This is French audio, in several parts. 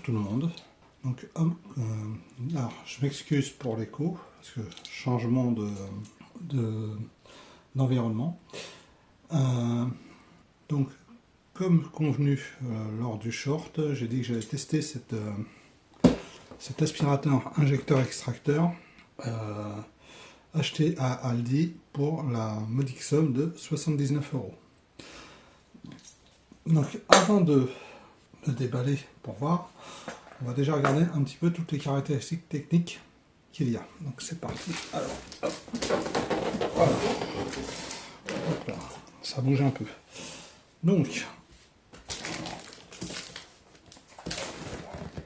Bonjour tout le monde. Donc, alors, je m'excuse pour l'écho, parce que changement d'environnement. Donc, comme convenu lors du short, j'ai dit que j'allais tester cet aspirateur injecteur-extracteur acheté à Aldi pour la modique somme de 79 €. Donc, avant de le déballer pour voir, on va déjà regarder un petit peu toutes les caractéristiques techniques qu'il y a. Donc c'est parti. Alors, hop, voilà. Hop là, ça bouge un peu. Donc,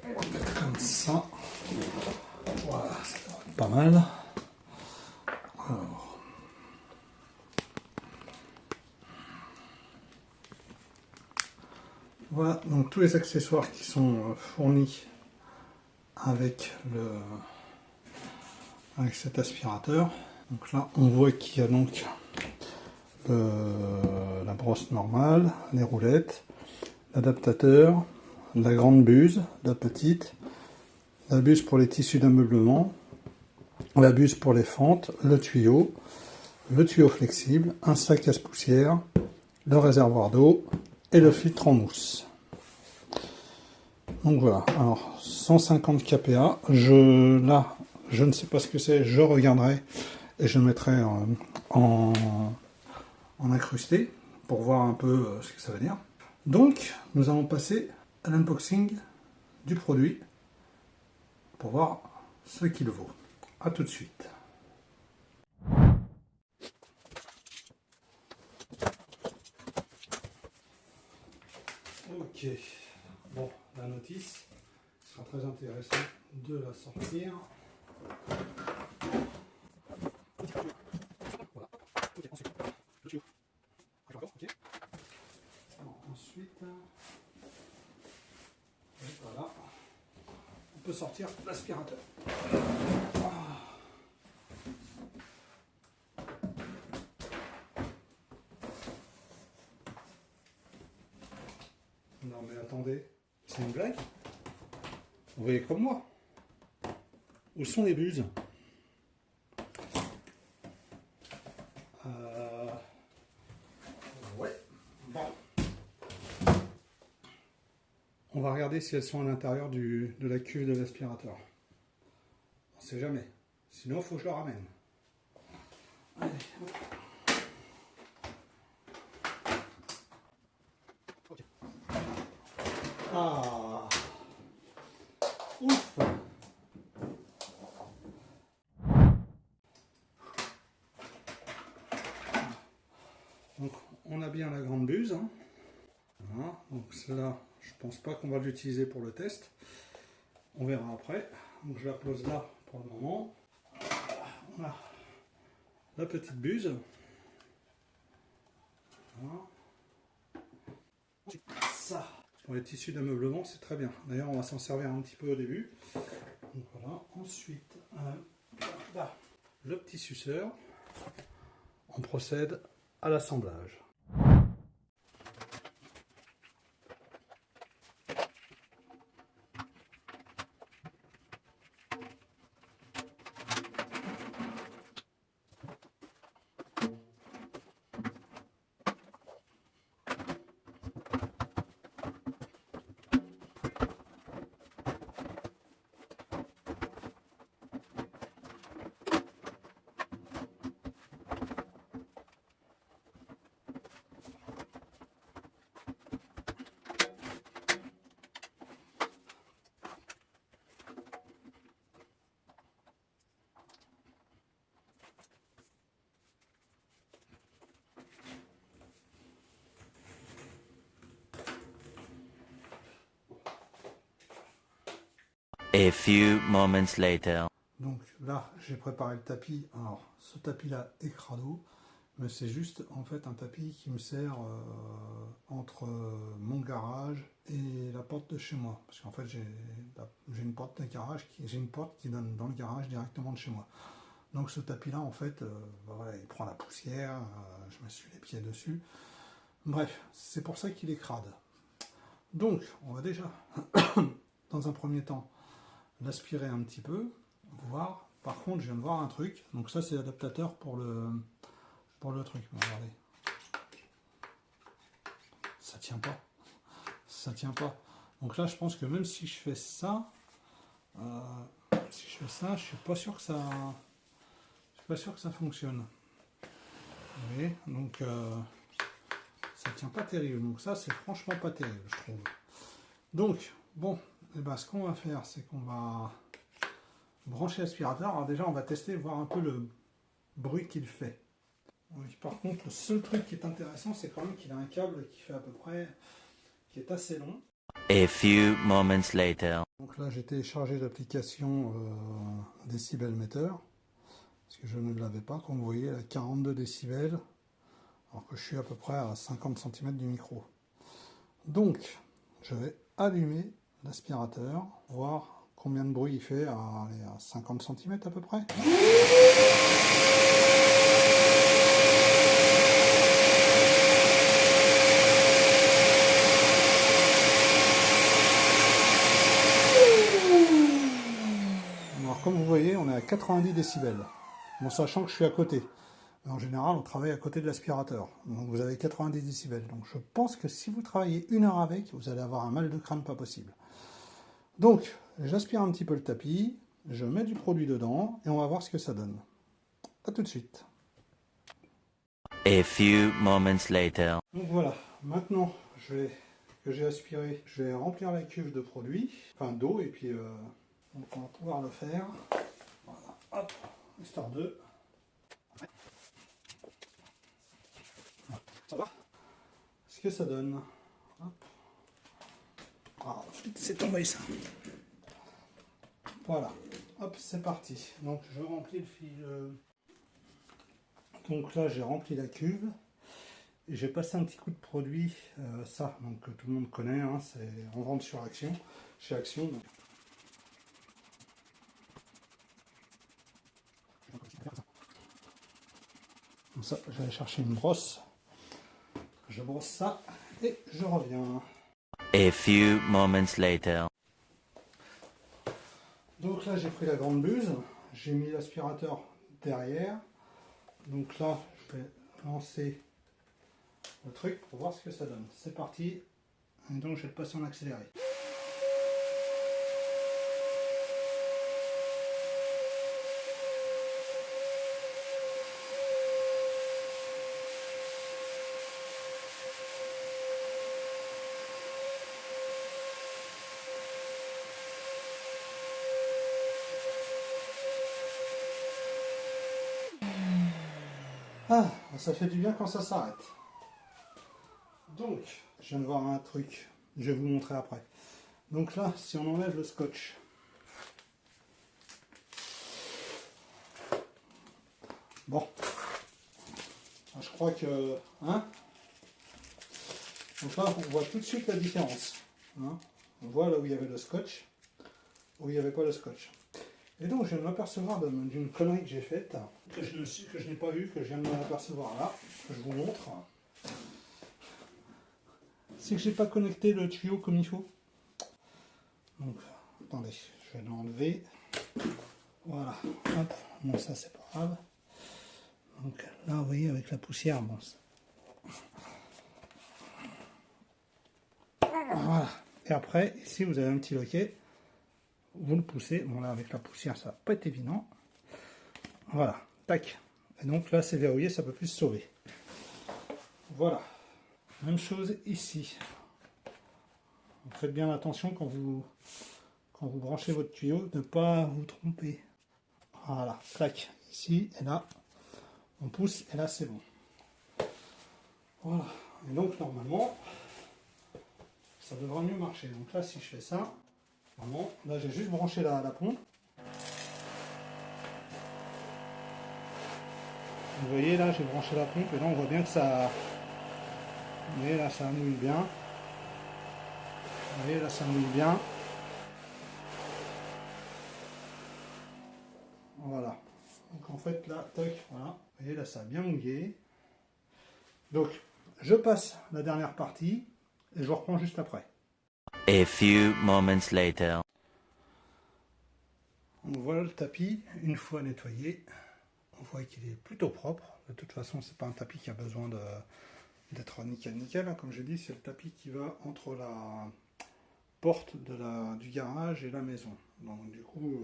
on va mettre comme ça. Voilà, ça doit être pas mal. Alors, voilà, donc tous les accessoires qui sont fournis avec cet aspirateur. Donc là, on voit qu'il y a donc la brosse normale, les roulettes, l'adaptateur, la grande buse, la petite, la buse pour les tissus d'ameublement, la buse pour les fentes, le tuyau flexible, un sac casse-poussière, le réservoir d'eau et le filtre en mousse. Donc voilà, alors 150 kPa, je ne sais pas ce que c'est, je regarderai et je mettrai en incrusté pour voir un peu ce que ça veut dire. Donc nous allons passer à l'unboxing du produit pour voir ce qu'il vaut. A tout de suite. Ok, bon, la notice, il sera très intéressant de la sortir. Ensuite, voilà, on peut sortir l'aspirateur. Non mais attendez, c'est une blague? Vous voyez comme moi? Où sont les buses? Ouais, bon. On va regarder si elles sont à l'intérieur de la cuve de l'aspirateur. On sait jamais. Sinon, il faut que je le ramène. Allez, hop. Okay. Ah, ouf. Donc on a bien la grande buse. Hein. Voilà. Donc celle-là, je pense pas qu'on va l'utiliser pour le test. On verra après. Donc je la pose là pour le moment. On a la petite buse. Voilà. Ça. Pour les tissus d'ameublement, c'est très bien. D'ailleurs, on va s'en servir un petit peu au début. Donc voilà. Ensuite, là, le petit suceur. On procède à l'assemblage. A few moments later. Donc là, j'ai préparé le tapis. Alors, ce tapis-là est crado, mais c'est juste en fait un tapis qui me sert entre mon garage et la porte de chez moi. Parce qu'en fait, j'ai une porte de garage, j'ai une porte qui donne dans le garage directement de chez moi. Donc ce tapis-là, en fait, voilà, il prend la poussière, je me suis les pieds dessus. Bref, c'est pour ça qu'il est crade. Donc, on va déjà dans un premier temps l'aspirer un petit peu, voir. Par contre, je viens de voir un truc. Donc ça, c'est l'adaptateur pour le truc. Bon, regardez. Ça tient pas. Ça tient pas. Donc là, je pense que même si je fais ça, je suis pas sûr que ça, fonctionne. Vous voyez, donc ça tient pas terrible. Donc ça, c'est franchement pas terrible, je trouve. Donc bon, et ben, ce qu'on va faire, c'est qu'on va brancher l'aspirateur. Alors déjà, on va tester, voir un peu le bruit qu'il fait. Oui, par contre, le seul truc qui est intéressant, c'est quand même qu'il a un câble qui fait à peu près, qui est assez long. A few moments later. Donc là, j'ai téléchargé l'application Decibel Meter, parce que je ne l'avais pas, comme vous voyez, à 42 décibels, alors que je suis à peu près à 50 cm du micro. Donc, je vais allumer l'aspirateur, voir combien de bruit il fait à 50 cm à peu près. Alors comme vous voyez, on est à 90 décibels. Bon, sachant que je suis à côté. Mais en général, on travaille à côté de l'aspirateur. Donc vous avez 90 décibels. Donc je pense que si vous travaillez 1 heure avec, vous allez avoir un mal de crâne pas possible. Donc, j'aspire un petit peu le tapis, je mets du produit dedans et on va voir ce que ça donne. A tout de suite. A few moments later. Donc voilà, maintenant que j'ai aspiré, je vais remplir la cuve de produit, enfin d'eau, et puis on va pouvoir le faire. Voilà, hop, histoire de... Ça va? Ce que ça donne. Hop. Ah, c'est tombé ça. Voilà, hop, c'est parti. Donc je remplis le fil. Donc là, j'ai rempli la cuve. Et j'ai passé un petit coup de produit, ça, donc que tout le monde connaît, hein, c'est en vente sur Action, chez Action. Donc. Comme ça, je vais aller chercher une brosse. Je brosse ça et je reviens. A few moments later. Donc là, j'ai pris la grande buse, j'ai mis l'aspirateur derrière. Donc là, je vais lancer le truc pour voir ce que ça donne. C'est parti. Et donc, je vais le passer en accéléré. Ah, ça fait du bien quand ça s'arrête. Donc, je viens de voir un truc, je vais vous montrer après. Donc là, si on enlève le scotch, bon, je crois que, hein, donc là, on voit tout de suite la différence. Hein. On voit là où il y avait le scotch, où il n'y avait pas le scotch. Et donc, je viens de m'apercevoir d'une connerie que j'ai faite, que je n'ai pas vue, que je viens de m'apercevoir là, que je vous montre. C'est que j'ai pas connecté le tuyau comme il faut. Donc, attendez, je vais l'enlever. Voilà, hop, bon ça c'est pas grave. Donc là, vous voyez, avec la poussière, bon. Voilà. Et après, ici, vous avez un petit loquet. Vous le poussez. Bon là, avec la poussière, ça va pas être évident. Voilà, tac. Et donc là, c'est verrouillé, ça peut plus se sauver. Voilà. Même chose ici. Faites bien attention quand vous branchez votre tuyau, de ne pas vous tromper. Voilà, clac. Ici et là, on pousse et là c'est bon. Voilà. Et donc normalement, ça devrait mieux marcher. Donc là, si je fais ça, vraiment, là j'ai juste branché la pompe. Vous voyez là, j'ai branché la pompe et là on voit bien que ça... Vous voyez là, ça mouille bien. Vous voyez là, ça mouille bien. Voilà. Donc en fait là, toc, voilà. Vous voyez là, ça a bien mouillé. Donc, je passe la dernière partie et je reprends juste après. A few moments later. Donc voilà le tapis, une fois nettoyé, on voit qu'il est plutôt propre. De toute façon, c'est pas un tapis qui a besoin d'être nickel, hein. Comme j'ai dit, c'est le tapis qui va entre la porte du garage et la maison. Donc du coup,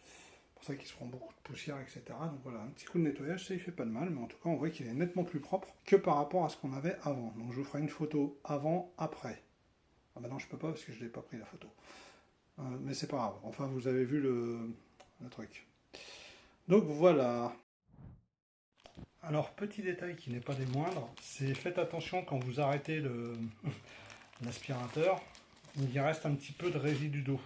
c'est pour ça qu'il se prend beaucoup de poussière, etc. Donc voilà, un petit coup de nettoyage, ça il fait pas de mal, mais en tout cas, on voit qu'il est nettement plus propre que par rapport à ce qu'on avait avant. Donc je vous ferai une photo avant, après. Ah bah non, je peux pas parce que je n'ai pas pris la photo. Mais c'est pas grave. Enfin, vous avez vu le truc. Donc voilà. Alors, petit détail qui n'est pas des moindres, c'est faites attention quand vous arrêtez l'aspirateur, il y reste un petit peu de résidu d'eau.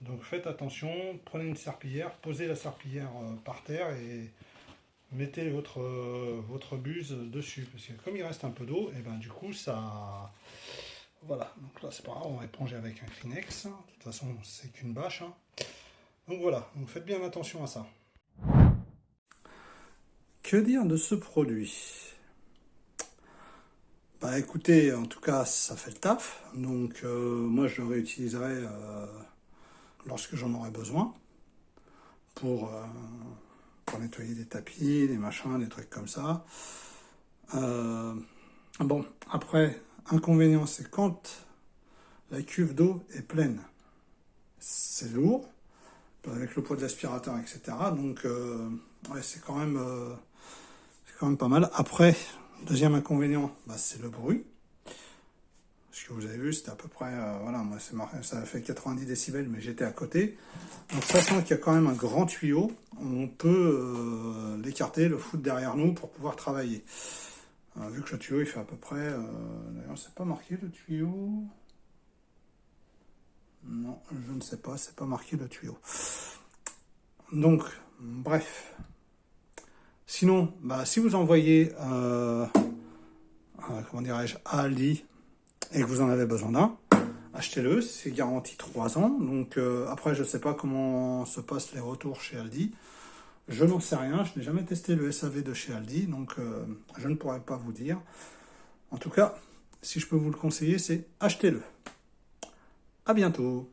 Donc faites attention, prenez une serpillière, posez la serpillière par terre et mettez votre buse dessus. Parce que comme il reste un peu d'eau, et ben du coup ça... Voilà, donc là c'est pas grave, on va éponger avec un Kleenex. De toute façon, c'est qu'une bâche, hein. Donc voilà, donc faites bien attention à ça. Que dire de ce produit? Bah écoutez, en tout cas, ça fait le taf. Donc moi, je le réutiliserai lorsque j'en aurai besoin pour nettoyer des tapis, des machins, des trucs comme ça. Bon, après, inconvénient, c'est quand la cuve d'eau est pleine. C'est lourd, avec le poids de l'aspirateur, etc. Donc, ouais, c'est quand même pas mal. Après, deuxième inconvénient, bah, c'est le bruit. Ce que vous avez vu, c'était à peu près, voilà, moi c'est marqué, ça a fait 90 décibels, mais j'étais à côté. Donc, sachant qu'il y a quand même un grand tuyau, on peut l'écarter, le foutre derrière nous pour pouvoir travailler. Vu que le tuyau, il fait à peu près, d'ailleurs, c'est pas marqué le tuyau. Non, je ne sais pas, c'est pas marqué le tuyau. Donc, bref. Sinon, bah, si vous envoyez, comment dirais-je, à Aldi et que vous en avez besoin d'un, achetez-le, c'est garanti 3 ans. Donc après, je ne sais pas comment se passent les retours chez Aldi. Je n'en sais rien, je n'ai jamais testé le SAV de chez Aldi, donc je ne pourrais pas vous dire. En tout cas, si je peux vous le conseiller, c'est achetez-le. À bientôt.